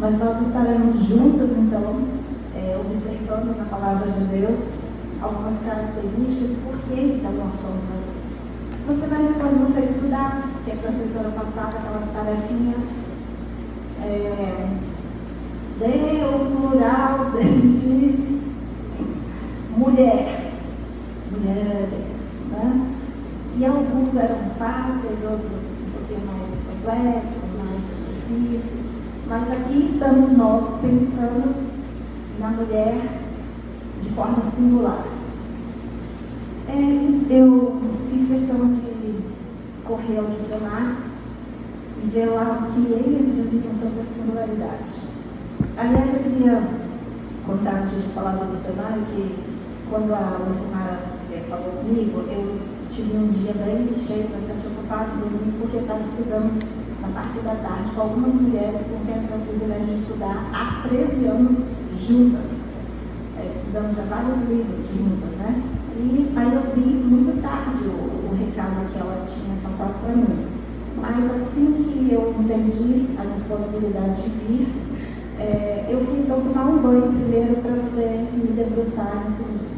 mas nós estaremos juntas, então, observando na palavra de Deus algumas características e por que então nós somos assim. Você vai, quando você estudar, que a professora passava aquelas tarefinhas, dê o plural de mulheres, né? E alguns eram fáceis, outros um pouquinho mais complexos, mais difíceis, mas aqui estamos nós pensando na mulher de forma singular. Eu fiz questão de correr ao dicionário e ver lá o que eles diziam sobre a singularidade. Aliás, eu queria contar, antes de falar do dicionário, que quando a Lucimara falou comigo, eu tive um dia bem cheio, bastante ocupado, inclusive porque eu estava estudando na parte da tarde com algumas mulheres com quem eu tive o privilégio de estudar há 13 anos juntas. Estudamos já vários livros juntas, né? E aí eu vi muito tarde o recado que ela tinha passado para mim. Mas assim que eu entendi a disponibilidade de vir, eu fui então tomar um banho primeiro para poder me debruçar nesse livro.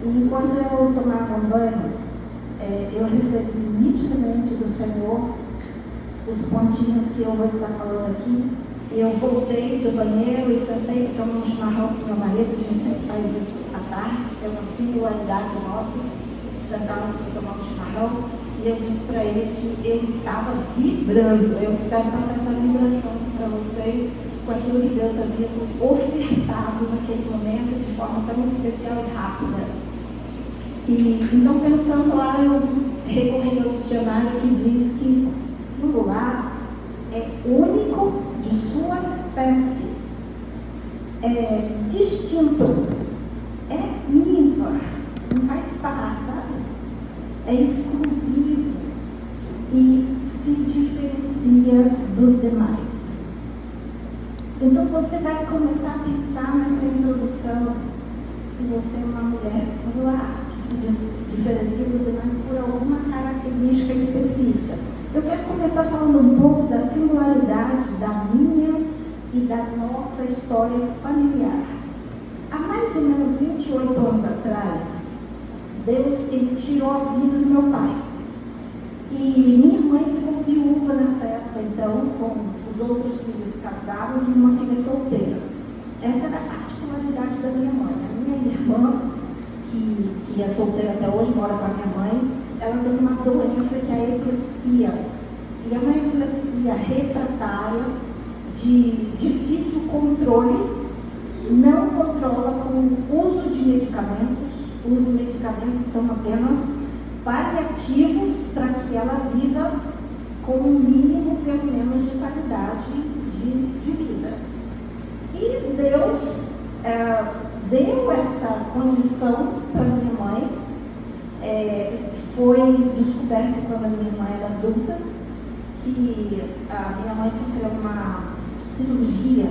E enquanto eu tomava um banho, eu recebi nitidamente do Senhor os pontinhos que eu vou estar falando aqui. E eu voltei do banheiro e sentei para tomar um chimarrão com meu marido. A gente sempre faz isso à tarde, é uma singularidade nossa. Sentávamos para tomar um chimarrão e eu disse para ele que eu estava vibrando. Eu espero passar essa vibração para vocês com aquilo que Deus havia ofertado naquele momento de forma tão especial e rápida. E então, pensando lá, eu recorri ao dicionário que diz que singular é único de sua espécie, é distinto, é ímpar, não faz par, sabe? É exclusivo e se diferencia dos demais. Então você vai começar a pensar nessa introdução, se você é uma mulher singular, que se diferencia dos demais por alguma característica específica. Eu quero começar falando um pouco da singularidade da minha e da nossa história familiar. Há mais ou menos 28 anos atrás, Deus tirou a vida do meu pai. E minha mãe ficou viúva nessa época, então, com os outros filhos casados e uma filha solteira. Essa era a particularidade da minha mãe. A minha irmã, que é solteira até hoje, mora com a minha mãe, ela tem uma doença que é a epilepsia. E é uma epilepsia refratária, de difícil controle, não controla com o uso de medicamentos. Os medicamentos são apenas paliativos para que ela viva com um mínimo, pelo menos, de qualidade de vida. E Deus deu essa condição para minha mãe. Foi descoberto quando a minha irmã era adulta que a minha mãe sofreu uma cirurgia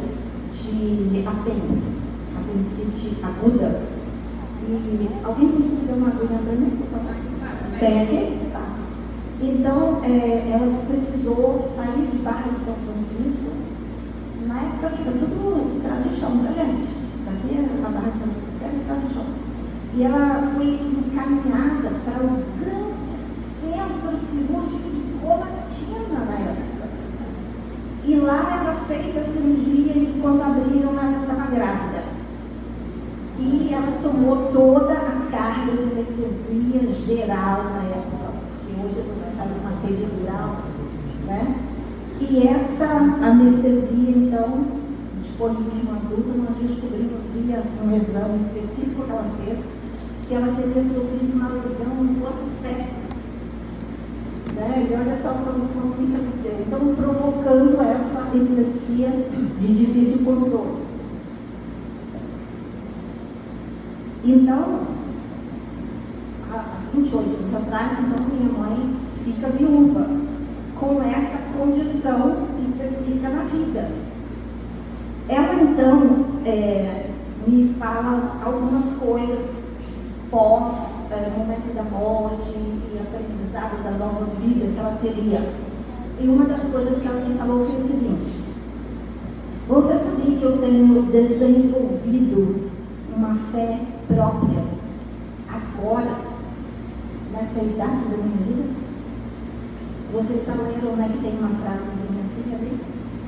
de apendicite aguda. E alguém pode me dar uma agulha para mim, por favor? Pegue, tá. Então, ela precisou sair de Barra de São Francisco. Na época que era tudo estrada de chão pra gente. Daqui a Barra de São Francisco era estrada de chão. E ela foi encaminhada para o grande centro cirúrgico de Colatina na época. E lá ela fez a cirurgia e quando abriram ela estava grávida. E ela tomou toda a carga de anestesia geral na época, porque hoje você está numa peridural, né? E essa anestesia, então, depois de minha irmã adulta, nós descobrimos via um exame específico que ela fez, que ela teria sofrido uma lesão no corpo fértil. Né? E olha só como isso aconteceu. Então, provocando essa epilepsia de difícil controle. Então, há 28 anos atrás, então, minha mãe fica viúva, com essa condição específica na vida. Ela, então, me fala algumas coisas pós momento da morte e aprendizado da nova vida que ela teria. E uma das coisas que ela me falou foi o seguinte: Você sabia que eu tenho desenvolvido uma fé própria agora, nessa idade da minha vida? Vocês já leram, né, que tem uma frasezinha assim ali?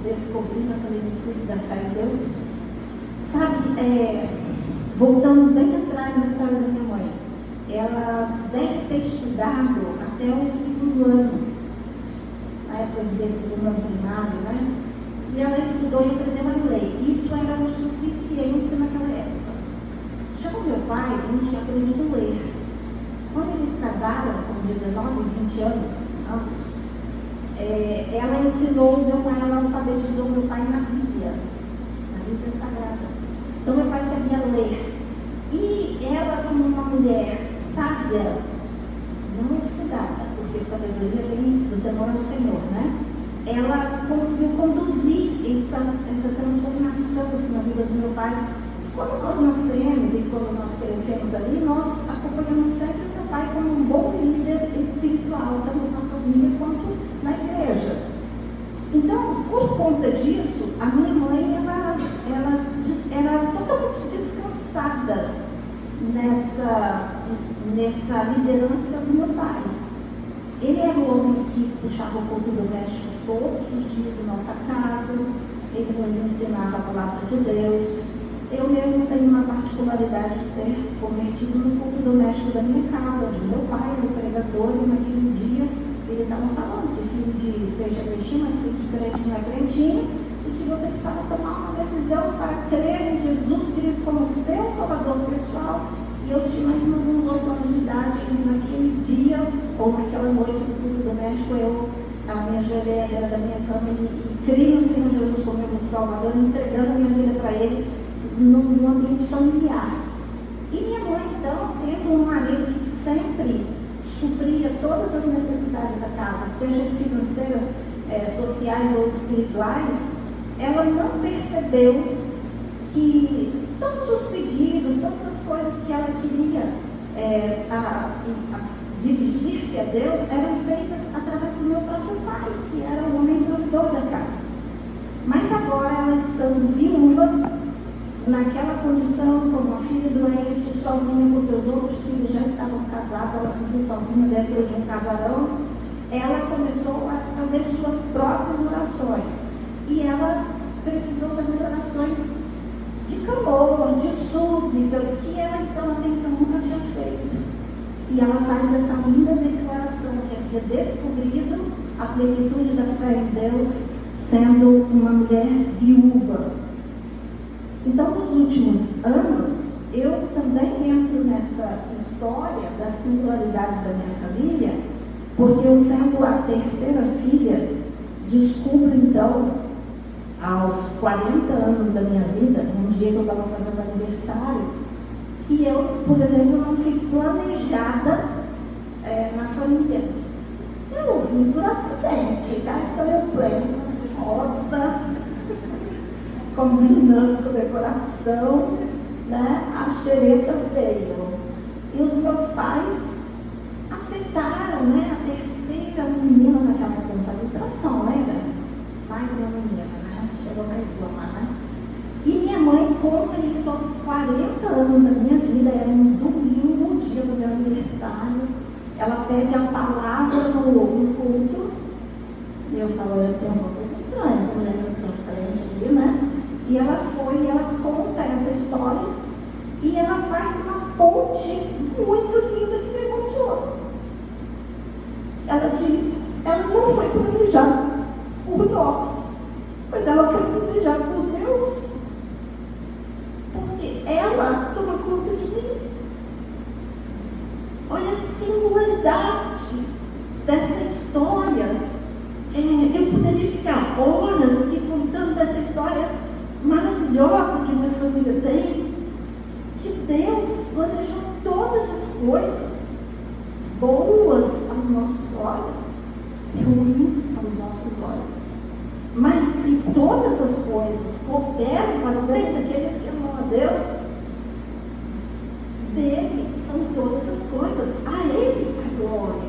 Descobrindo a plenitude da fé em Deus. Sabe, voltando bem atrás na história da minha mãe, ela deve ter estudado até o 2º ano, na época eu dizia 2º ano primário, né? E ela estudou e aprendeu a ler. Isso era o suficiente naquela época. Já o meu pai não tinha aprendido a ler. Quando eles casaram, com 19, 20 anos, ela ensinou meu pai, ela alfabetizou meu pai na Bíblia Sagrada. Então meu pai sabia ler. E ela, como uma mulher sábia, não estudada, porque sabedoria vem do temor ao Senhor, né? Ela conseguiu conduzir essa transformação assim, na vida do meu pai. Quando nós nascemos e quando nós crescemos ali, nós acompanhamos sempre o meu pai como um bom líder espiritual, tanto na família quanto na igreja. Então, por conta disso, a minha mãe, ela era totalmente descansada nessa liderança do meu pai. Ele era o homem que puxava o culto doméstico todos os dias em nossa casa, ele nos ensinava a palavra de Deus. Eu mesmo tenho uma particularidade de ter convertido no culto doméstico da minha casa, onde meu pai era o pregador, e naquele dia ele estava falando que filho de peixe é peixinho, mas filho de crente não é crentinho, e que você precisava tomar uma decisão para crer em Jesus Cristo como seu salvador pessoal. E eu tinha mais ou menos uns 8 anos de idade, e naquele dia, ou naquela noite do culto doméstico, eu me ajoelhei à beira da minha cama e criei no Senhor Jesus como meu salvador, entregando a minha vida para Ele, num ambiente familiar. E minha mãe, então, tendo um marido que sempre supria todas as necessidades da casa, sejam financeiras, sociais ou espirituais, ela não percebeu que todos os pedidos, todas as coisas que ela queria dirigir-se a Deus eram feitas através do meu próprio pai, que era o homem provedor da casa. Mas agora, ela estando viúva, naquela condição, como uma filha doente, sozinha, porque os outros filhos já estavam casados, ela se viu sozinha dentro de um casarão, ela começou a fazer suas próprias orações. E ela precisou fazer orações de clamor, de súplicas, que ela então até então nunca tinha feito. E ela faz essa linda declaração que havia descobrido a plenitude da fé em Deus, sendo uma mulher viúva. Então, nos últimos anos, eu também entro nessa história da singularidade da minha família, porque eu, sendo a terceira filha, descubro então, aos 40 anos da minha vida, um dia que eu estava fazendo aniversário, que eu, por exemplo, não fui planejada na família. Eu vim por acidente, cá estou eu plena, rosa, combinando com a decoração, né? A xereta veio. E os meus pais aceitaram, né? A terceira menina naquela época, não fazia ultrassom, lembra? Mais uma menina, né? Chegou mais uma, né? E minha mãe conta isso aos 40 anos da minha vida, era um domingo, um dia do meu aniversário. Ela pede a palavra no culto. E eu falo, eu tenho uma coisa estranha, essa mulher aqui na frente aqui, né? E ela foi, e ela conta essa história, e ela faz uma ponte muito linda que me emociona. Ela diz, ela não foi planejada por nós, mas ela foi planejada por Deus, porque ela toma conta de mim. Olha a singularidade dessa história. Eu poderia ficar horas aqui contando dessa história maravilhosa que minha família tem, que Deus planejou todas as coisas boas aos nossos olhos, ruins aos nossos olhos. Mas se todas as coisas cooperam para o bem daqueles que amam a Deus, dele são todas as coisas, a Ele a glória.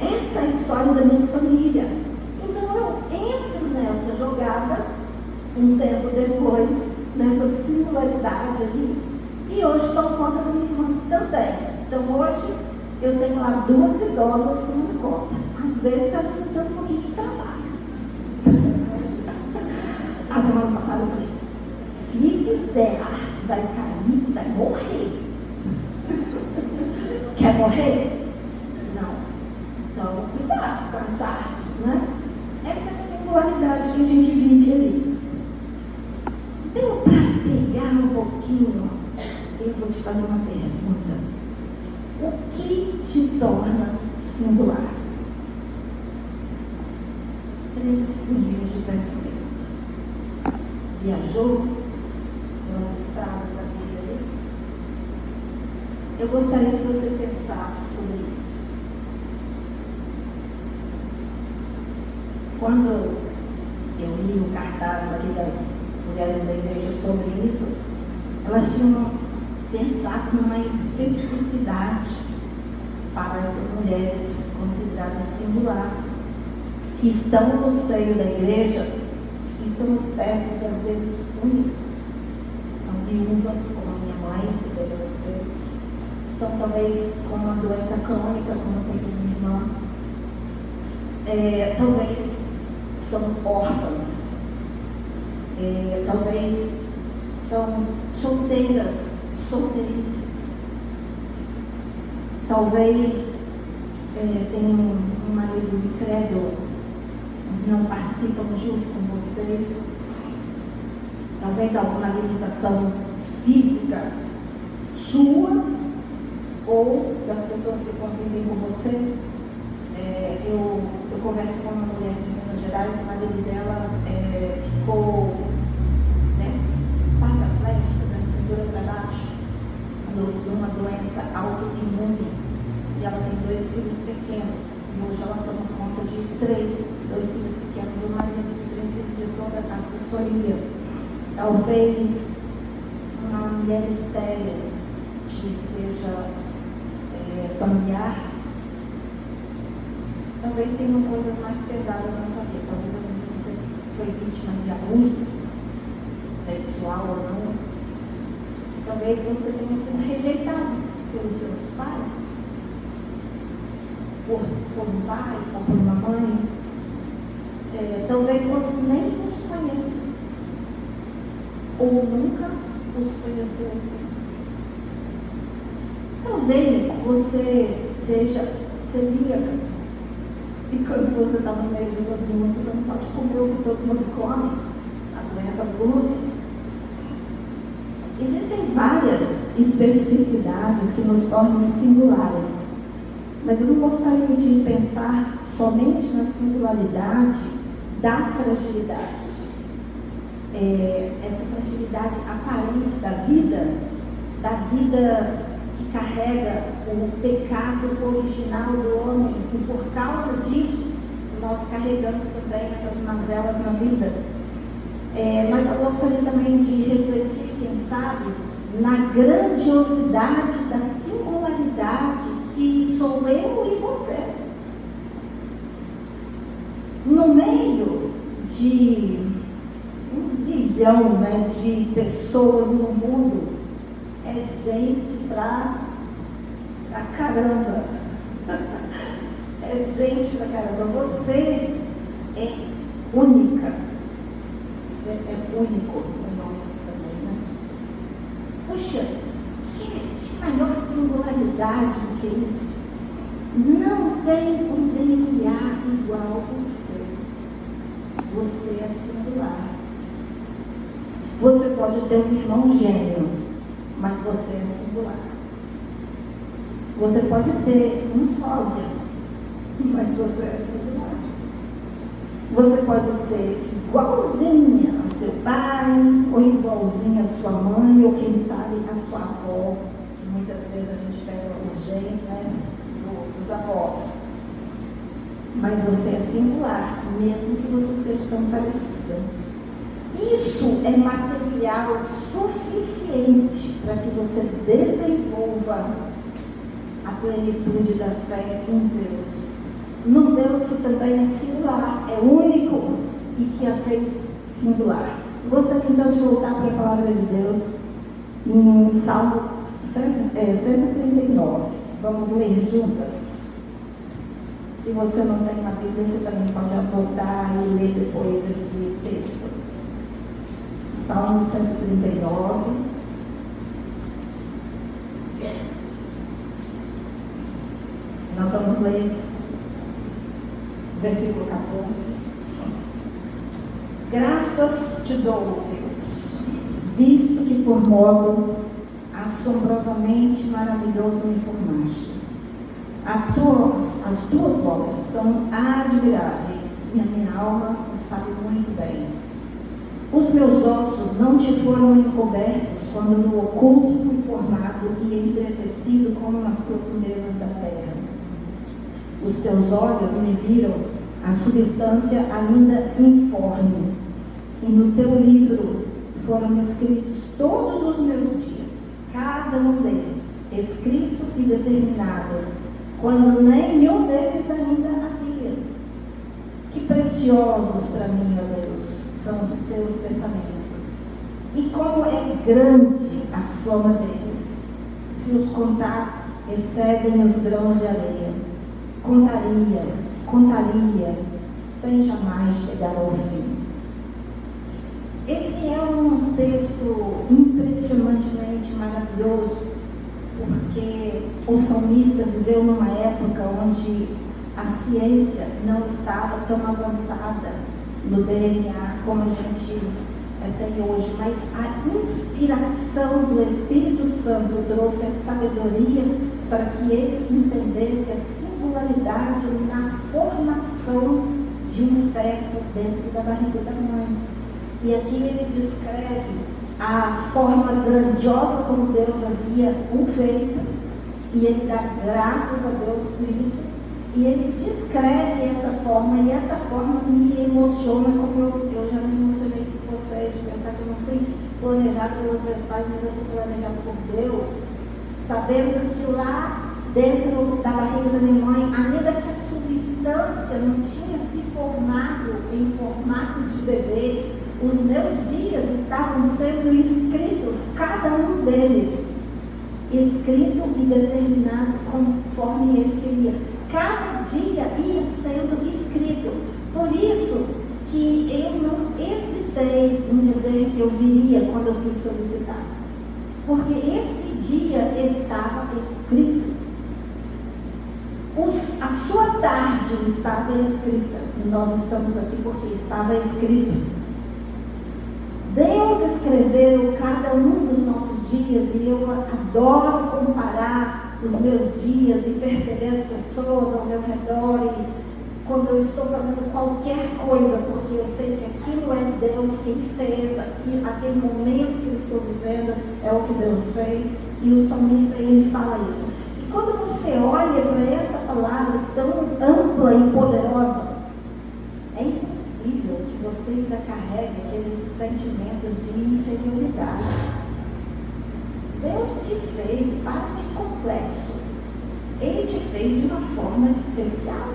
Essa é a história da minha família. Então eu entro nessa jogada um tempo depois, nessa singularidade ali, e hoje tomo conta da minha irmã também. Então hoje eu tenho lá 2 idosas tomando conta. Às vezes elas me dão um pouquinho de trabalho. A semana passada eu falei, se fizer arte, vai cair, vai morrer. Quer morrer? Não. Então, cuidado com as artes, né? Essa é a singularidade que a gente vive ali. Então, para pegar um pouquinho, eu vou te fazer uma pergunta. O que te torna singular? 3 segundinhos de pensamento. Viajou pelas estradas da vida? Eu gostaria que você pensasse sobre isso. Quando eu li o cartaz aqui das mulheres da igreja sobre isso, elas tinham pensado numa especificidade para essas mulheres consideradas singular, que estão no seio da igreja, que são espécies às vezes únicas. São viúvas, como a minha mãe, se deve ser. São talvez com uma doença crônica, como tem minha irmã. Talvez são órfãs. Talvez são solteiras, solteiríssimas. Talvez tenham um marido incrédulo, não participam junto com vocês. Talvez alguma limitação física sua ou das pessoas que convivem com você. Eu converso com uma mulher de Minas Gerais, o marido dela ficou paraplégico da cintura para baixo, de uma doença autoimune, e ela tem 2 filhos pequenos, e hoje ela toma conta de 2 filhos pequenos, o marido que precisa de toda a assessoria. Talvez uma mulher estéril que seja familiar. Talvez tenham coisas mais pesadas na sua vida. Talvez você foi vítima de abuso sexual ou não. Talvez você tenha sido rejeitado pelos seus pais, por um pai ou por uma mãe. Talvez você nem os conheça ou nunca os conheceu. Talvez você seja celíaca. E quando você está no meio de todo mundo, você não pode comer o que todo mundo come, a doença do glúten. Existem várias especificidades que nos tornam singulares, mas eu não gostaria de pensar somente na singularidade da fragilidade. Essa fragilidade aparente da vida que carrega o pecado original do homem, e por causa disso nós carregamos também essas mazelas na vida. Mas eu gostaria também de refletir, quem sabe, na grandiosidade da singularidade que sou eu e você. No meio de um zilhão, de pessoas no mundo, é gente pra caramba. É gente pra caramba. Você é única. Você é único no nome também, né? Puxa, que maior singularidade do que isso? Não tem um DNA igual ao seu. Você é singular. Você pode ter um irmão gêmeo, mas você é singular. Você pode ter um sósia, mas você é singular. Você pode ser igualzinha a seu pai, ou igualzinha a sua mãe, ou quem sabe a sua avó, que muitas vezes a gente pega os genes, dos avós. Mas você é singular, mesmo que você seja tão parecida. Isso é material suficiente para que você desenvolva a plenitude da fé em Deus. Num Deus que também é singular, é único e que a fez singular. Gostaria então de voltar para a palavra de Deus em Salmo 139. Vamos ler juntas. Se você não tem uma Bíblia, você também pode anotar e ler depois esse texto. Salmo 139. Nós vamos ler versículo 14. Graças te dou, Deus, visto que por modo assombrosamente maravilhoso me formastes. As tuas obras são admiráveis e a minha alma o sabe muito bem. Os meus ossos não te foram encobertos quando no oculto fui formado e entretecido como nas profundezas da terra. Os teus olhos me viram a substância ainda informe, e no teu livro foram escritos todos os meus dias, cada um deles, escrito e determinado, quando nenhum deles ainda havia. Que preciosos para mim, ó Deus, são os teus pensamentos, e como é grande a soma deles. Se os contasse, excedem os grãos de areia. Contaria, sem jamais chegar ao fim. Esse é um texto impressionantemente maravilhoso, porque o salmista viveu numa época onde a ciência não estava tão avançada no DNA como a gente tem hoje, mas a inspiração do Espírito Santo trouxe a sabedoria para que ele entendesse a singularidade na formação de um feto dentro da barriga da mãe. E aqui ele descreve a forma grandiosa como Deus havia o feito, e ele dá graças a Deus por isso, e ele descreve essa forma, e essa forma me emociona, como eu já me emocionei com vocês, de pensar que eu não fui planejado pelos meus pais, mas eu fui planejado por Deus, sabendo que lá dentro da barriga da minha mãe, ainda que a substância não tinha se formado em formato de bebê, os meus dias estavam sendo escritos, cada um deles, escrito e determinado conforme ele queria. Cada dia ia sendo escrito. Por isso que eu não hesitei em dizer que eu viria quando eu fui solicitar. Porque esse dia estava escrito. A sua tarde estava escrita. E nós estamos aqui porque estava escrito. Deus escreveu cada um dos nossos dias, e eu adoro comparar os meus dias e perceber as pessoas ao meu redor, e quando eu estou fazendo qualquer coisa, porque eu sei que aquilo é Deus quem fez, aquele momento que eu estou vivendo é o que Deus fez, e o salmista ele fala isso. E quando você olha para essa palavra tão ampla e poderosa, é impossível que você ainda carregue aqueles sentimentos de inferioridade. Deus te fez para de complexo. Ele te fez de uma forma especial.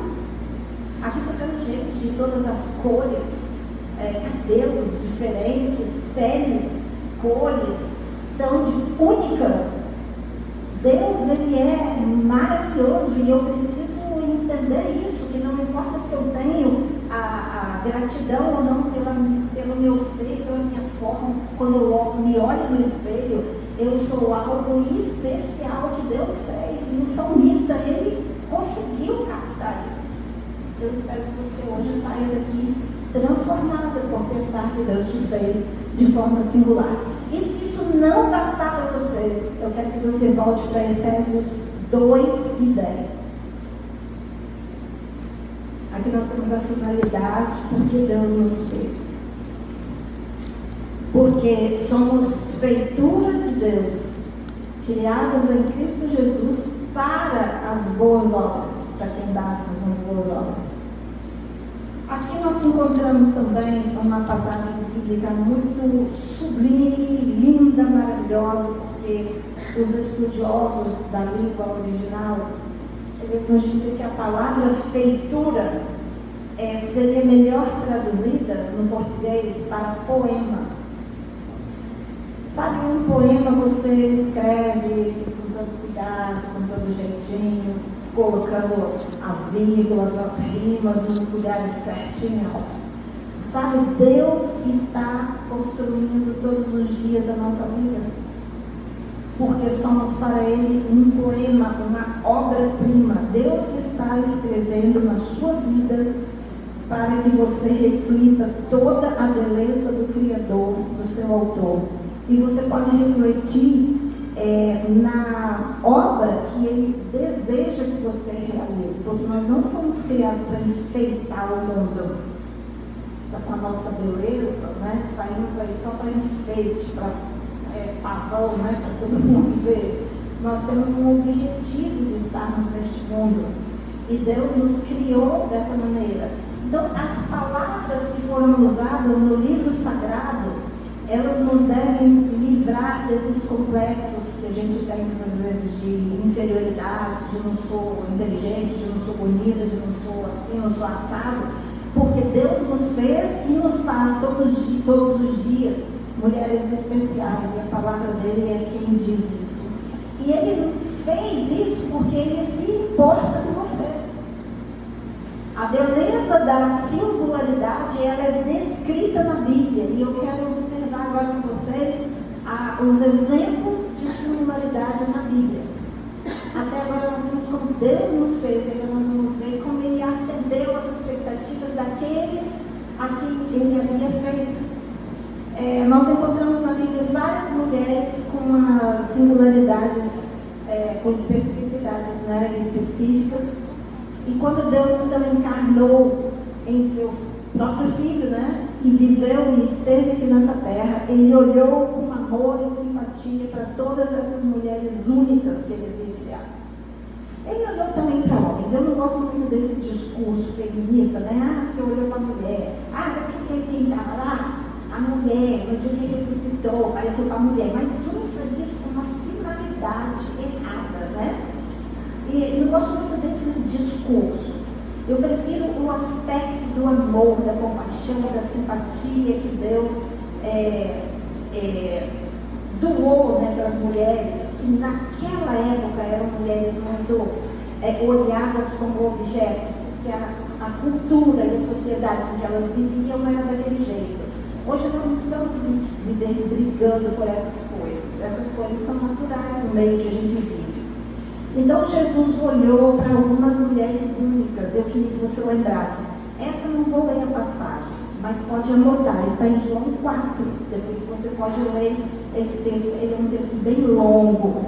Aqui está vendo gente de todas as cores, cabelos diferentes, peles, cores, tão únicas. Deus, ele é maravilhoso, e eu preciso entender isso, que não importa se eu tenho a gratidão ou não pelo meu ser, pela minha forma. Quando eu me olho no espelho, eu sou algo especial que Deus fez, e o salmista, ele conseguiu captar isso. Eu espero que você hoje saia daqui transformada por pensar que Deus te fez de forma singular. E se isso não bastar para você, eu quero que você volte para Efésios 2 e 10. Aqui nós temos a finalidade, porque Deus nos fez. Porque somos feitura de Deus, criados em Cristo Jesus para as boas obras, para quem andássemos nas boas obras. Aqui nós encontramos também uma passagem bíblica muito sublime, linda, maravilhosa, porque os estudiosos da língua original, eles nos dizem que a palavra feitura seria melhor traduzida no português para poema. Sabe, um poema você escreve com todo cuidado, com todo jeitinho, colocando as vírgulas, as rimas nos lugares certinhos. Sabe, Deus está construindo todos os dias a nossa vida, porque somos para Ele um poema, uma obra-prima. Deus está escrevendo na sua vida para que você reflita toda a beleza do Criador, do seu autor. E você pode refletir na obra que Ele deseja que você realize, porque nós não fomos criados para enfeitar o mundo com a nossa beleza, né? Saímos aí só para enfeite, para pavão, né? Para todo mundo ver. Nós temos um objetivo de estarmos neste mundo, e Deus nos criou dessa maneira. Então, as palavras que foram usadas no livro sagrado, elas nos devem livrar desses complexos que a gente tem, às vezes, de inferioridade, de não sou inteligente, de não sou bonita, de não sou assim, não sou assado, porque Deus nos fez e nos faz todos os dias mulheres especiais, e a palavra dele é quem diz isso. E Ele fez isso porque Ele se importa com você. A beleza da singularidade, ela é descrita na Bíblia, e eu quero observar agora com vocês os exemplos de singularidade na Bíblia. Até agora nós vimos como Deus nos fez, e agora nós vamos ver como Ele atendeu as expectativas daqueles a quem Ele havia feito. Nós encontramos na Bíblia várias mulheres com singularidades, com especificidades, né, específicas. E quando Deus então encarnou em seu próprio filho, né, e viveu e esteve aqui nessa terra, Ele olhou com amor e simpatia para todas essas mulheres únicas que Ele havia criado. Ele olhou também para homens. Eu não gosto muito desse discurso feminista, né? Porque olhou para a mulher. Sabe quem estava lá? A mulher, no dia que ele ressuscitou, apareceu para a mulher. Mas usa isso com uma finalidade errada, né? E não gosto muito desses discursos. Eu prefiro o aspecto do amor, da compaixão, da simpatia que Deus doou, né, para as mulheres, que naquela época eram mulheres muito olhadas como objetos, porque a cultura e a sociedade em que elas viviam era daquele jeito. Hoje nós não precisamos viver brigando por essas coisas são naturais no meio que a gente vive. Então Jesus olhou para algumas mulheres únicas. Eu queria que você lembrasse. Essa eu não vou ler a passagem, mas pode anotar, está em João 4. Depois você pode ler esse texto, ele é um texto bem longo.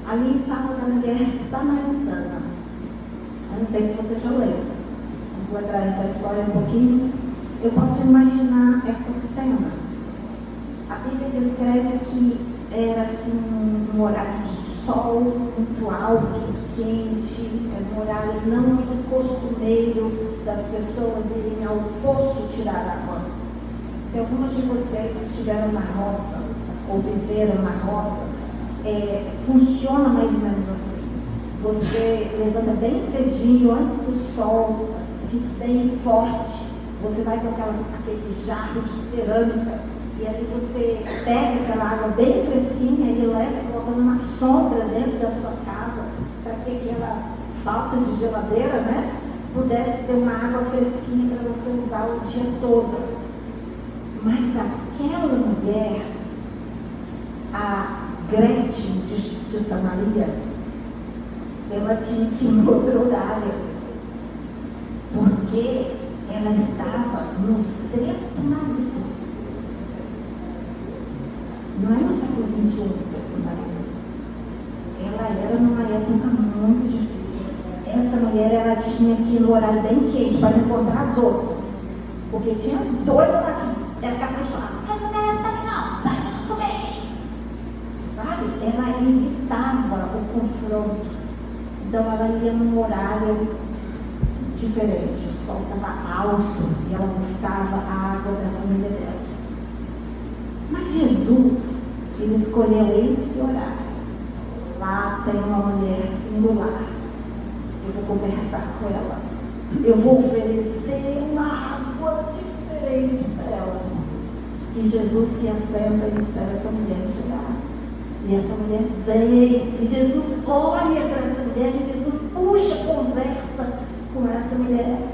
Ali fala da mulher samaritana. Eu não sei se você já leu. Vamos lembrar essa história um pouquinho. Eu posso imaginar essa cena. A Bíblia descreve que era assim um horário de sol muito alto, quente, um horário não muito costumeiro das pessoas irem ao poço tirar água. Se algumas de vocês estiveram na roça ou viveram na roça, funciona mais ou menos assim. Você levanta bem cedinho, antes que o sol fique bem forte, você vai com aquele jarro de cerâmica, e aí você pega aquela água bem fresquinha e leva colocando uma sombra dentro da sua casa, para que aquela falta de geladeira, né, pudesse ter uma água fresquinha para você usar o dia todo. Mas aquela mulher, a Gretchen de Samaria, ela tinha que ir em outro horário, porque ela estava no 6º marido. Não é no século XXI o 6º marido. Ela era numa época muito difícil. Essa mulher, ela tinha que ir no horário bem quente para encontrar as outras, porque tinha as doidas lá que era capaz de falar: sai, não merece também não, sai, não sou bem. Sabe? Ela evitava o confronto. Então ela ia num horário diferente, o sol estava alto e ela buscava a água da família dela. Mas Jesus, Ele escolheu esse horário. Lá tem uma mulher singular. Eu vou conversar com ela. eu vou oferecer uma água diferente para ela. E Jesus se assenta e espera essa mulher chegar. E essa mulher vem, e Jesus olha para essa mulher, e Jesus puxa conversa com essa mulher.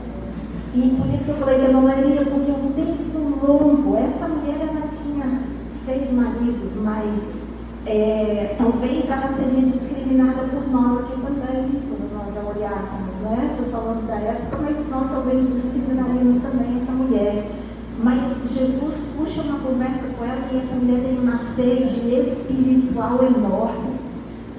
E por isso que eu falei que eu não leria, porque é um texto longo. Essa mulher, ela tinha 6 maridos, mas talvez ela seria discriminada por nós aqui também, quando nós a olhássemos, né? Estou falando da época, mas nós talvez discriminaríamos também essa mulher. Mas Jesus puxa uma conversa com ela e essa mulher tem uma sede espiritual enorme.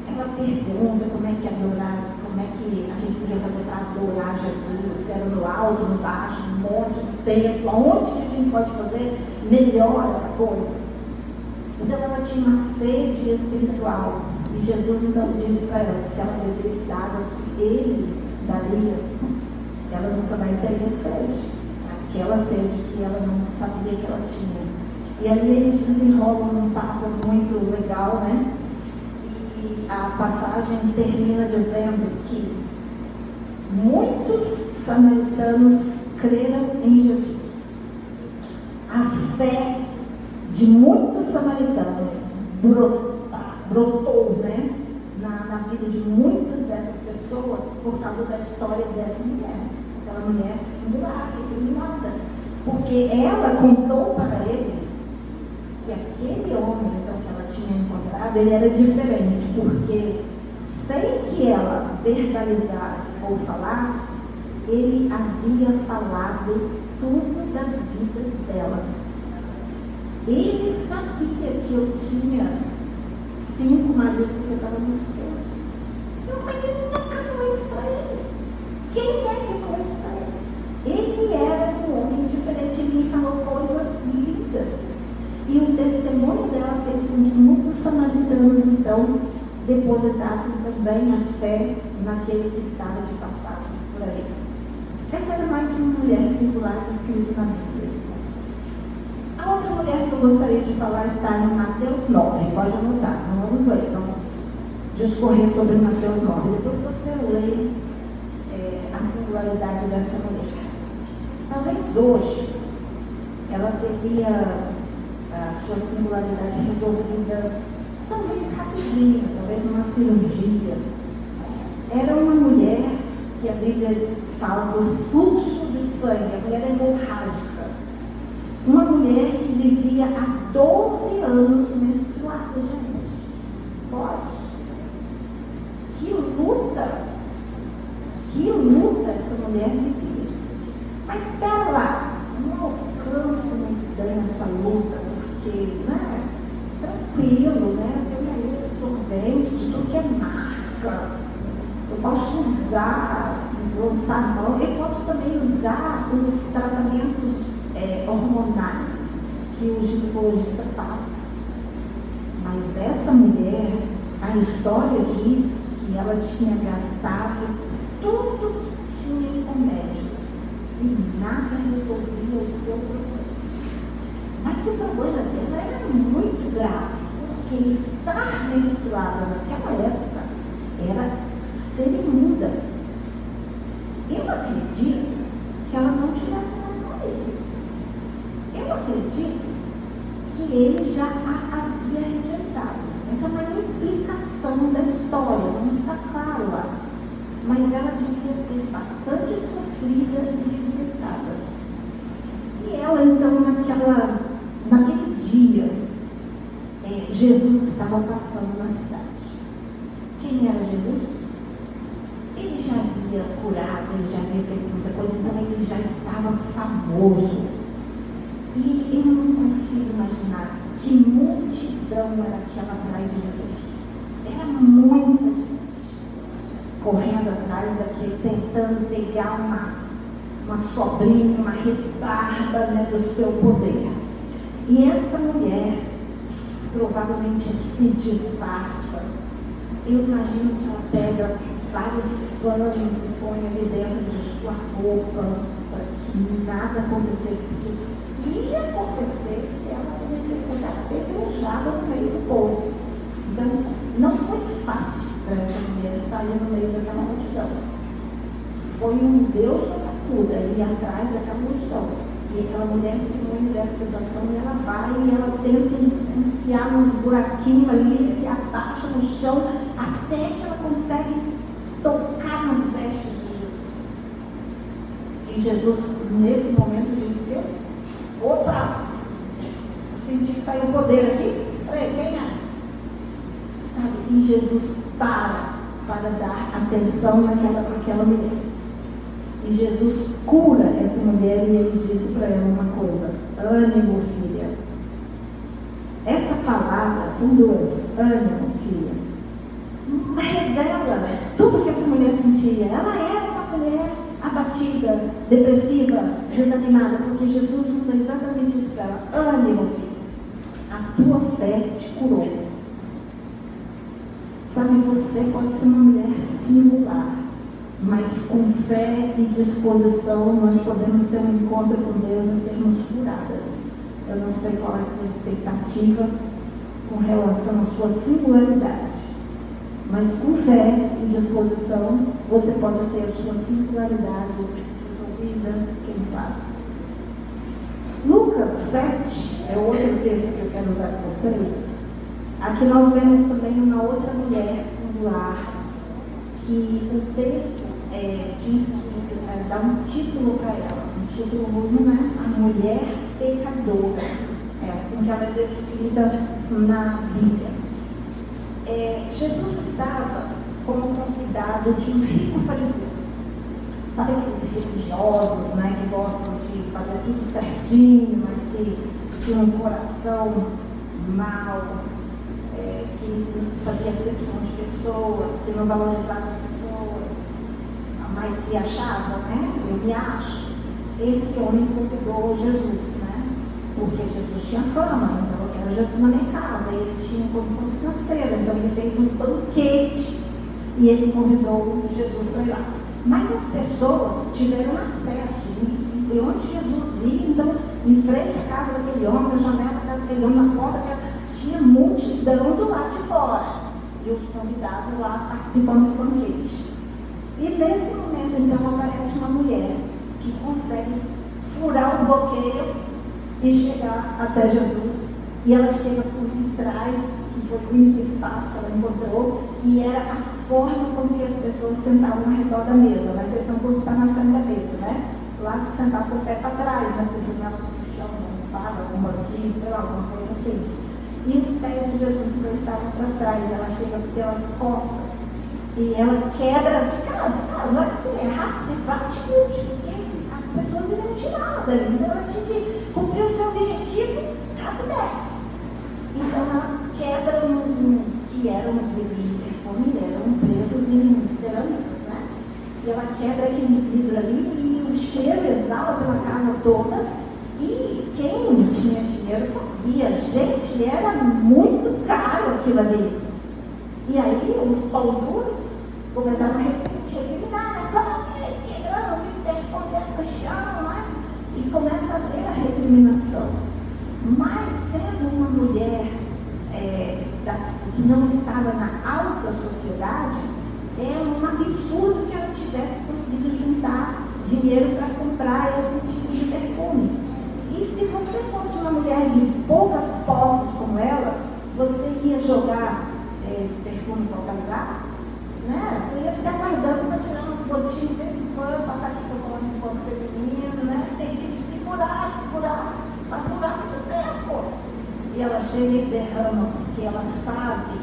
Ela pergunta como é que adorar, como é que a gente podia fazer para adorar Jesus, se era no alto, no baixo, no monte, no templo, aonde que a gente pode fazer melhor essa coisa. Então ela tinha uma sede espiritual e Jesus então disse para ela que se ela bebesse da água que ele daria, ela nunca mais teria sede. Aquela sede que ela não sabia que ela tinha. E ali eles desenrolam um papo muito legal, né? E a passagem termina dizendo que muitos samaritanos creram em Jesus. A fé de muitos samaritanos brotou, né? Na vida de muitas dessas pessoas por causa da história dessa mulher. Aquela mulher singular, iluminada, porque ela contou para eles que aquele homem então, que ela tinha encontrado, ele era diferente, porque sem que ela verbalizasse ou falasse, ele havia falado tudo da vida dela. Ele sabia que eu tinha 5 maridos que eu estava no 6º. Não, mas ele nunca falou isso para ele. Quem é que falou isso para ele? Ele era um homem diferente, ele me falou coisas lindas. E o testemunho dela fez com que muitos samaritanos, então, depositassem também a fé naquele que estava de passagem por aí. Essa era mais uma mulher singular escrita na Bíblia. A outra mulher que eu gostaria de falar está em Mateus 9, pode anotar, não vamos ler, vamos discorrer sobre Mateus 9. Depois você lê a singularidade dessa mulher. Talvez hoje ela teria a sua singularidade resolvida, talvez rapidinho, talvez numa cirurgia. Era uma mulher que a Bíblia fala do fluxo de sangue, a mulher hemorrágica. Uma mulher que vivia há 12 anos menstruada, gente. Pode. Que luta essa mulher vivia. Mas espera lá, eu não alcanço muito bem essa luta, porque, né, tranquilo, né, eu sou dente de tudo que é marca. Eu posso usar, lançar mão, eu posso também usar os tratamentos hormonais que o ginecologista passa. Mas essa mulher, a história diz que ela tinha gastado tudo que tinha com médicos e nada resolvia o seu problema. Mas o problema dela era muito grave, porque estar menstruada naquela época era ser imunda. Eu acredito que ela não tivesse mais marido. Eu acredito que ele já a havia rejeitado. Essa é uma implicação da história, não está claro lá. Mas ela devia ser bastante sofrida e rejeitada. E ela, então, naquele dia, Jesus estava passando na cidade. Quem era Jesus? Ele já havia curado, ele já havia feito muita coisa, então ele já estava famoso. E eu não consigo imaginar que multidão era aquela atrás de Jesus. Era muita gente correndo atrás daquele, tentando pegar uma sobrinha, uma rebarba, né, do seu poder. E essa mulher provavelmente se disfarça. Eu imagino que ela pega vários panos e põe ali dentro de sua roupa para que nada acontecesse, porque se acontecesse, ela ia ser apedrejada no meio do povo. Então, não foi fácil para essa mulher sair no meio daquela multidão. Foi um Deus com essa muda ali atrás daquela multidão. E aquela mulher se une dessa situação e ela vai e ela tenta enfiar nos buraquinhos ali, se abaixa no chão, até que ela consegue tocar nas vestes de Jesus. E Jesus, nesse momento, diz: viu? Opa! Eu senti que saiu o poder aqui. Peraí, venha. Sabe? E Jesus para dar atenção naquela mulher. E Jesus cura essa mulher e ele disse para ela uma coisa: ânimo, filha. Essa palavra, são duas: ânimo, filha. Revela tudo que essa mulher sentia. Ela era uma mulher abatida, depressiva, desanimada, porque Jesus usa exatamente isso para ela: ânimo, filha. A tua fé te curou. Sabe, você pode ser uma mulher singular, mas com fé e disposição nós podemos ter um encontro com Deus e sermos curadas. Eu não sei qual é a tua expectativa com relação à sua singularidade, mas com fé e disposição você pode ter a sua singularidade resolvida, quem sabe. Lucas 7 é outro texto que eu quero usar com vocês. Aqui nós vemos também uma outra mulher singular, que o texto diz que dá um título para ela, um título muito, né? A mulher pecadora. É assim que ela é descrita na Bíblia. Jesus estava como convidado de um rico fariseu. Sabe aqueles religiosos, né, que gostam de fazer tudo certinho, mas que tinham um coração mau, que fazia acepção de pessoas, que não valorizava as pessoas, mas se achava, né? Eu me acho. Esse homem convidou Jesus, né? Porque Jesus tinha fama, então eu quero Jesus na minha casa, e ele tinha condição financeira, então ele fez um banquete e ele convidou Jesus para ir lá. Mas as pessoas tiveram acesso, e onde Jesus ia, então, em frente à casa daquele homem, na janela da casa daquele homem, na porta, tinha multidão do lado de fora, e os convidados lá participando do banquete. E nesse momento, então, aparece uma mulher que consegue furar o bloqueio e chegar até Jesus. E ela chega por detrás, que foi o único espaço que ela encontrou, e era a forma como que as pessoas sentavam ao redor da mesa. Mas vocês não gostam de estar na frente da mesa, né? Lá se sentavam com o pé para trás, né? Porque senão no chão, não fala, algum banquinho, sei lá, alguma coisa assim. E os pés de Jesus então estavam para trás. Ela chega pelas costas e ela quebra de cara, não é assim, é rápido, é prático, porque as pessoas iriam tirá-la dali. Então ela tinha que cumprir o seu objetivo, rapidez. Então ela quebra que eram os vidros de perfume, eram presos em cerâmicas, né? E ela quebra aquele vidro ali e o cheiro exala pela casa toda. E quem tinha dinheiro sabia, gente, era muito caro aquilo ali. E aí os pão duros começaram a recriminar, quebrando, o perfume dentro do chão, né? E começa a ver a recriminação. Mas sendo uma mulher que não estava na alta sociedade, é um absurdo que ela tivesse conseguido juntar dinheiro para comprar esse tipo de perfume. E se você fosse uma mulher de poucas posses como ela, você ia jogar esse perfume em qualquer lugar? Né? Você ia ficar guardando para tirar umas gotinhas de vez em quando, passar aqui para colocar no corpo feminino, né? Tem que segurar, para durar muito tempo. E ela chega e derrama, porque ela sabe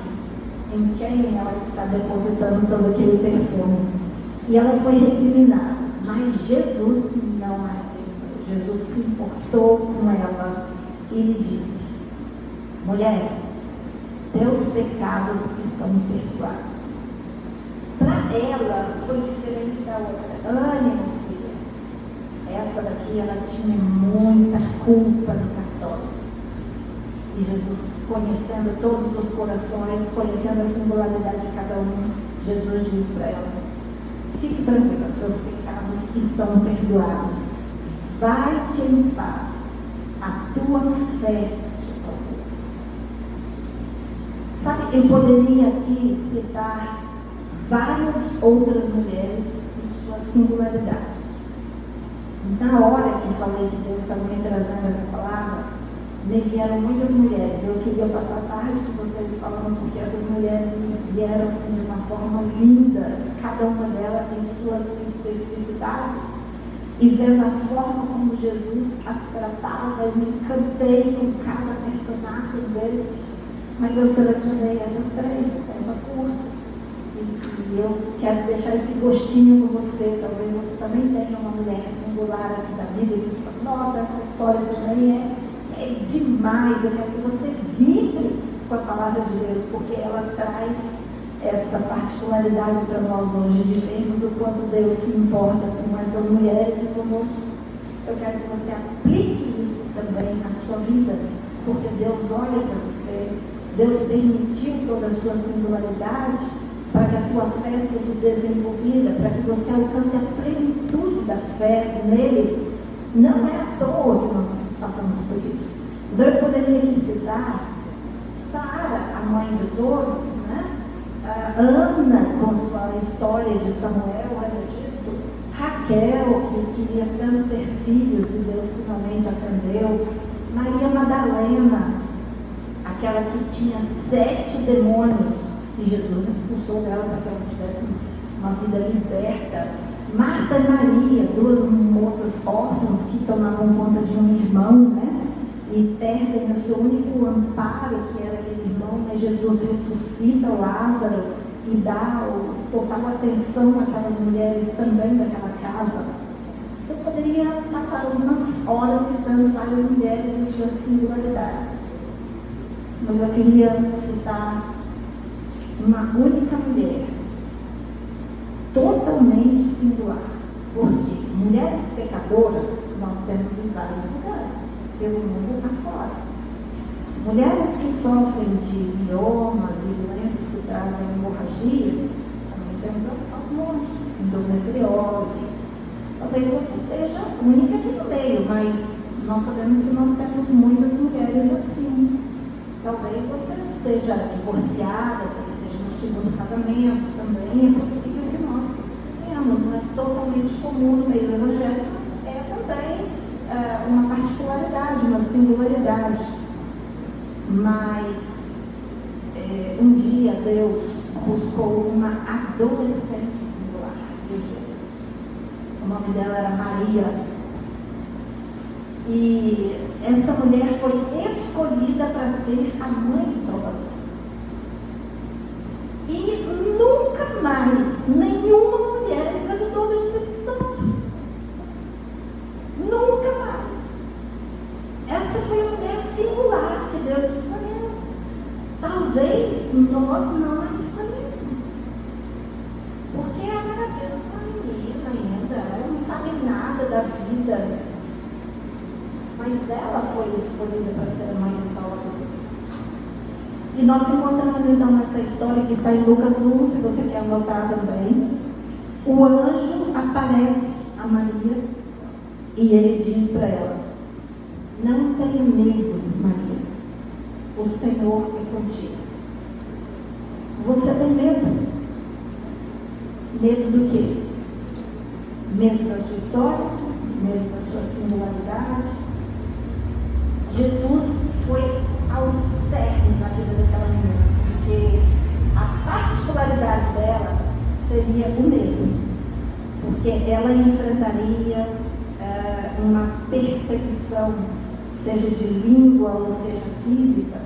em quem ela está depositando todo aquele perfume. E ela foi recriminada, mas Jesus não a recriminou. Jesus se importou com ela e lhe disse: mulher, teus pecados estão perdoados. Para ela foi diferente da outra. Ânimo, filha. Essa daqui, ela tinha muita culpa no cartório. E Jesus, conhecendo todos os corações, conhecendo a singularidade de cada um, Jesus diz para ela: fique tranquila, seus pecados estão perdoados. Vai-te em paz, a tua fé te salvou. Sabe, eu poderia aqui citar várias outras mulheres em suas singularidades. Na hora que falei que Deus estava me trazendo essa palavra, me vieram muitas mulheres. Eu queria passar a tarde com vocês falando, porque essas mulheres me vieram assim, de uma forma linda, cada uma delas em suas especificidades, e vendo a forma como Jesus as tratava. Eu me encantei com cada personagem desse, mas eu selecionei essas três, o tempo é curto. E eu quero deixar esse gostinho com você. Talvez você também tenha uma mulher singular aqui da Bíblia e fala, nossa, essa história também é demais. Eu quero que você vibre com a palavra de Deus, porque ela traz essa particularidade para nós hoje, de vermos o quanto Deus se importa com essas mulheres e conosco. Eu quero que você aplique isso também na sua vida, porque Deus olha para você, Deus permitiu toda a sua singularidade para que a tua fé seja desenvolvida, para que você alcance a plenitude da fé nele. Não é à toa que nós passamos por isso. Então eu poderia aqui citar Sara, a mãe de todos, né? Ana, com sua história de Samuel, lembra disso? Raquel, que queria tanto ter filhos e Deus finalmente atendeu. Maria Madalena, aquela que tinha 7 demônios e Jesus expulsou dela para que ela tivesse uma vida liberta. Marta e Maria, 2 moças órfãs que tomavam conta de um irmão, né? E perdem o seu único amparo, que era aquele irmão, mas Jesus ressuscita Lázaro e dá total atenção àquelas mulheres também daquela casa. Eu poderia passar algumas horas citando várias mulheres e suas singularidades, mas eu queria citar uma única mulher, totalmente singular. Porque mulheres pecadoras nós temos em vários lugares, pelo mundo afora. Mulheres que sofrem de miomas e doenças que trazem hemorragia, também temos aos montes, endometriose. Talvez você seja única aqui no meio, mas nós sabemos que nós temos muitas mulheres assim. Talvez você seja divorciada, que esteja no segundo casamento, também é possível que nós tenhamos. Não é totalmente comum no meio do evangelho, mas é também uma particularidade, uma singularidade. Mas um dia Deus buscou uma adolescente singular. O nome dela era Maria. E essa mulher foi escolhida para ser a mãe do Salvador. E nunca mais nenhuma mulher engravidou do Espírito Santo. Nunca mais. Essa foi a mulher singular que Deus escolheu. Talvez nós não a escolhêssemos, porque ela era apenas uma menina ainda, ela não sabe nada da vida. Mas ela foi escolhida para ser a mãe do Salvador. E nós encontramos então nessa história que está em Lucas 1, se você quer anotar também. O anjo aparece a Maria e ele diz para ela: não tenha medo, Maria, o Senhor é contigo. Você tem medo? Medo do quê? Medo da sua história? Medo da sua singularidade? Jesus foi ao cerne da vida daquela menina, porque a particularidade dela seria o medo, porque ela enfrentaria uma perseguição, seja de língua ou seja física,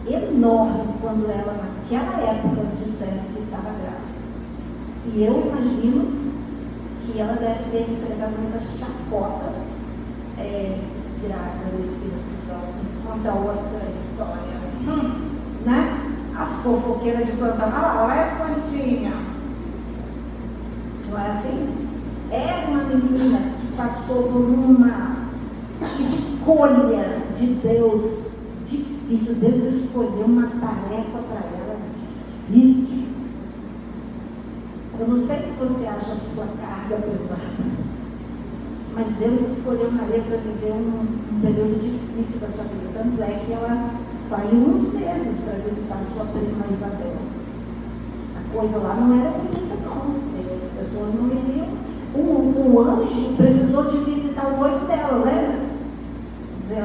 enorme quando ela naquela época dissesse que estava grávida. E eu imagino que ela deve ter enfrentado muitas chacotas grávida do Espírito Santo. Conta outra história, né? As fofoqueiras de plantão. Olha essa santinha. Não é assim? É uma menina que passou por uma escolha de Deus difícil. Deus escolheu uma tarefa para ela difícil. Eu não sei se você acha a sua carga pesada, mas Deus escolheu Maria para viver um período difícil da sua vida. Tanto é que ela saiu uns meses para visitar sua prima Isabel. A coisa lá não era bonita, não. As pessoas não iriam. O anjo precisou de visitar o noivo dela, lembra? Dizer,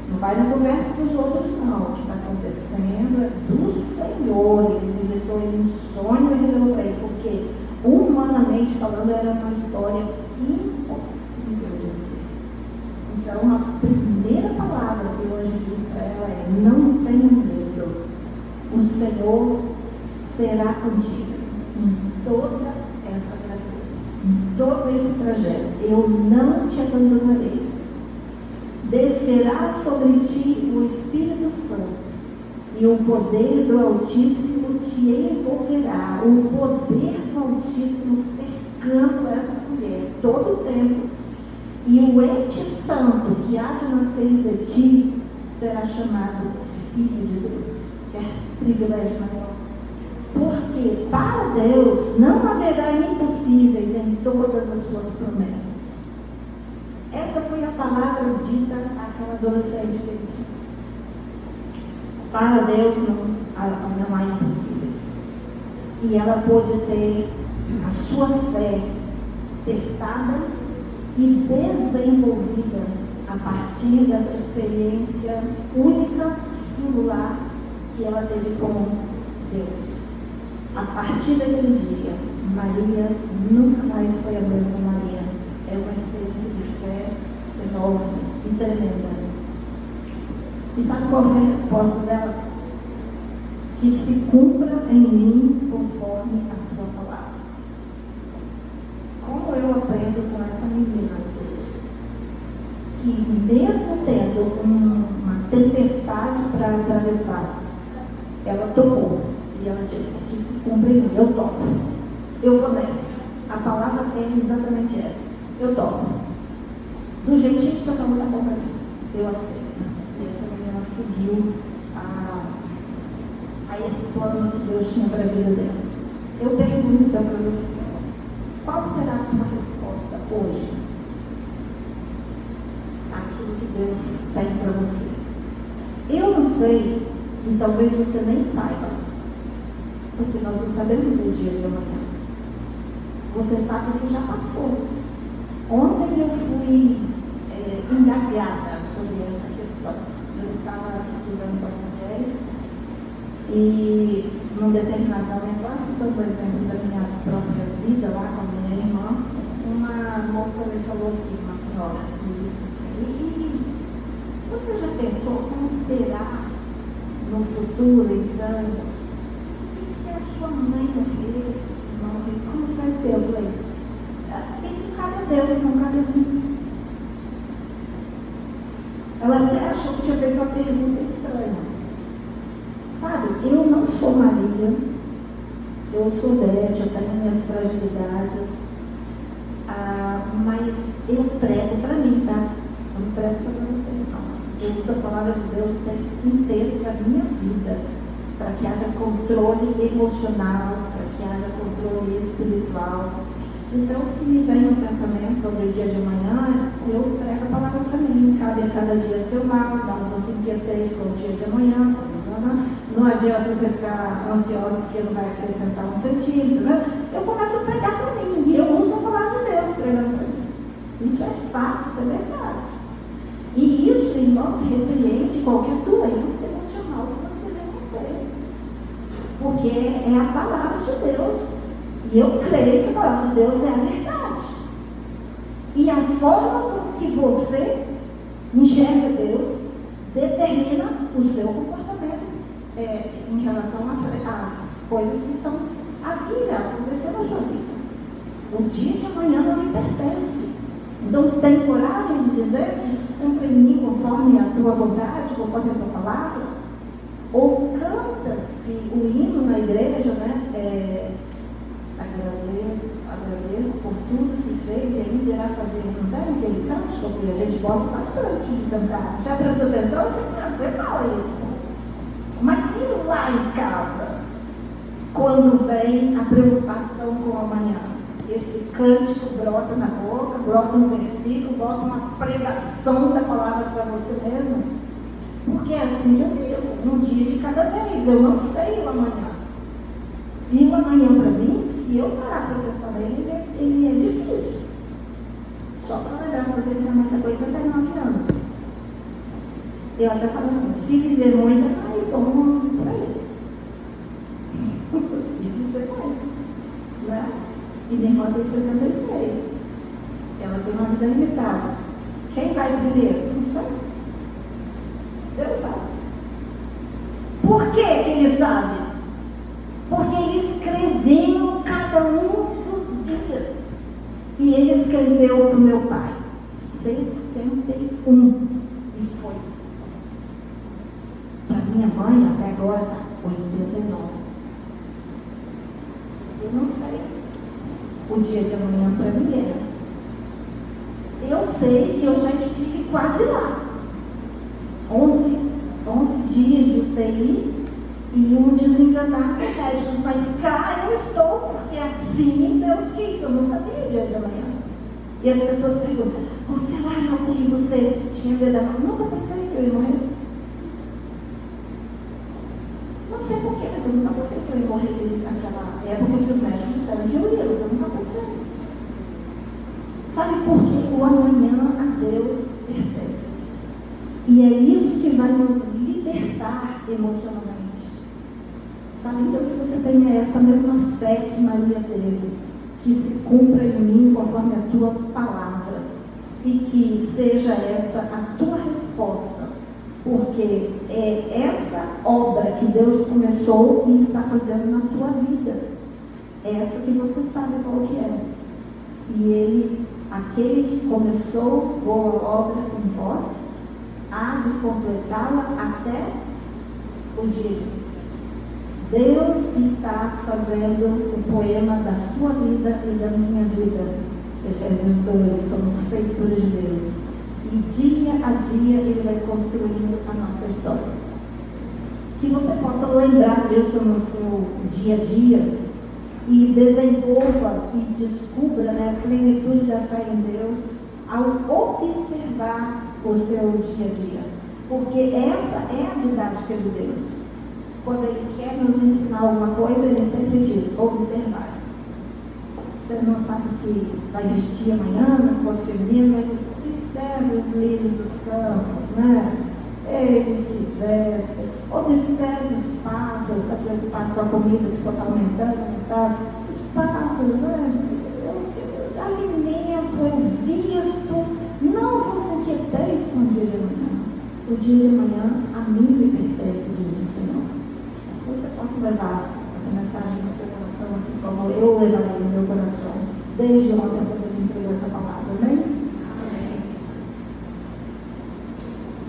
não vai na conversa dos outros não, o que está acontecendo é do Senhor. Ele visitou ele em sonho e revelou para ele, porque humanamente falando era uma história impossível de ser. Então a primeira palavra que o anjo diz para ela é: não tenha medo, o Senhor será contigo em toda essa gravidez, em todo esse trajeto. Eu não te abandonarei. Descerá sobre ti o Espírito Santo, e o poder do Altíssimo te envolverá. O poder do Altíssimo cercando essa mulher todo o tempo. E o ente santo que há de nascer de ti será chamado Filho de Deus. Que privilégio maior. Porque para Deus não haverá impossíveis em todas as suas promessas. Essa foi a palavra dita àquela adolescente que ele tinha. Para Deus não há impossíveis. E ela pôde ter a sua fé testada e desenvolvida a partir dessa experiência única, singular, que ela teve com Deus. A partir daquele dia, Maria nunca mais foi a mesma Maria. É uma experiência de fé enorme e tremenda. E sabe qual foi a resposta dela? Que se cumpra em mim conforme a tua palavra. Como eu aprendo com essa menina, que mesmo tendo uma tempestade para atravessar, ela topou. E ela disse: que se cumpra em mim, eu topo. Eu vou nessa. A palavra é exatamente essa. Eu topo. Do jeitinho que o Senhor falou, tá bom para mim. Eu aceito. E essa menina seguiu a esse plano que Deus tinha para a vida dela. Eu pergunto então para você: qual será a tua resposta hoje àquilo que Deus tem para você? Eu não sei, e talvez você nem saiba, porque nós não sabemos o dia de amanhã. Você sabe que já passou. Ontem eu fui indagada sobre essa questão. Eu estava estudando com as mulheres e, num determinado momento, citando o exemplo da minha própria vida lá com a minha irmã, uma moça me falou assim, uma senhora me disse assim: e você já pensou como será no futuro, então? E se a sua mãe morrer, se o irmão morrer, como vai ser? Eu falei: isso cabe a Deus, não cabe a mim. Ela até achou que tinha feito uma pergunta estranha. Sabe, eu não sou Maria, eu sou Beth, eu tenho minhas fragilidades, mas eu prego para mim, tá? Eu não prego só para vocês, não. Eu uso a palavra de Deus o tempo inteiro para a minha vida, para que haja controle emocional, para que haja controle espiritual. Então, se me vem um pensamento sobre o dia de amanhã, eu prego a palavra para mim. Cabe a cada dia seu mal, não se inquieteis com o dia de amanhã. Não adianta você ficar ansiosa porque não vai acrescentar um centímetro, né? Eu começo a pregar para mim e eu uso a palavra de Deus pregando para mim. Isso é fato, isso é verdade. E isso, irmãos, repreende qualquer doença emocional que você venha ter. Porque é a palavra de Deus. E eu creio que a palavra de Deus é a verdade. E a forma como que você enxerga Deus determina o seu comportamento em relação às coisas que estão a vir, a acontecer na sua vida. O dia de amanhã não lhe pertence. Então, tem coragem de dizer que se cumpre em mim conforme a tua vontade, conforme a tua palavra? Ou canta-se o hino na igreja, né? Agradeço por tudo que fez e ainda irá fazer. Não tem aquele cântico que a gente gosta bastante de cantar. Já prestou atenção? Você fala isso. Mas e lá em casa? Quando vem a preocupação com o amanhã? Esse cântico brota na boca, brota um versículo, brota uma pregação da palavra para você mesmo. Porque assim eu vivo, um dia de cada vez. Eu não sei o amanhã. E o amanhã para mim, se eu parar para pensar nele, ele é difícil. Só para lembrar vocês, minha mãe está com 89 anos. Eu até falo assim, se viver muito, são 11 por aí. Se viver muito, né? E minha irmã tem 66. Ela tem uma vida limitada. Quem vai primeiro? Não sei. Deus sabe. Por que ele sabe? Porque ele escreveu cada um dos dias. E ele escreveu para o meu pai 61. E foi. Para minha mãe, até agora, 89. Eu não sei. O dia de amanhã para ninguém. Eu sei que eu já estive quase lá. 11 dias de UTI e um desenganar dos médicos. Mas cá eu estou, porque assim Deus quis. Eu não sabia o dia de amanhã. E as pessoas perguntam, você lá na UTI, você tinha medo da mão? Nunca pensei que eu ia morrer. Não sei porquê, mas eu nunca pensei que eu ia morrer naquela época que os médicos disseram que eu ia, mas eu nunca pensei. Sabe por quê? O amanhã a Deus pertence. E é isso que vai nos libertar emocionalmente. Sabe, então que você tenha essa mesma fé que Maria teve, que se cumpra em mim conforme a tua palavra, e que seja essa a tua resposta, porque é essa obra que Deus começou e está fazendo na tua vida, essa que você sabe qual que é. E Ele, aquele que começou boa obra em vós, há de completá-la até o dia de Deus. Deus está fazendo o poema da sua vida e da minha vida. Efésios 2, somos feituras de Deus. E dia a dia Ele vai construindo a nossa história. Que você possa lembrar disso no seu dia a dia e desenvolva e descubra, né, a plenitude da fé em Deus ao observar o seu dia a dia. Porque essa é a didática de Deus. Quando Ele quer nos ensinar alguma coisa, Ele sempre diz, observar. Você não sabe o que vai vestir amanhã, no corpo feminino, mas observe os lírios dos campos, né? Eles se vestem. Observe os pássaros, está preocupado com a comida que só está aumentando. Os pássaros, alimento, eu visto. Não vos inquieteis com o dia de amanhã. O dia de amanhã a mim me pertence, diz o Senhor. Você possa levar essa mensagem no seu coração, assim como eu levarei no meu coração, desde ontem, quando eu entreguei essa palavra, amém?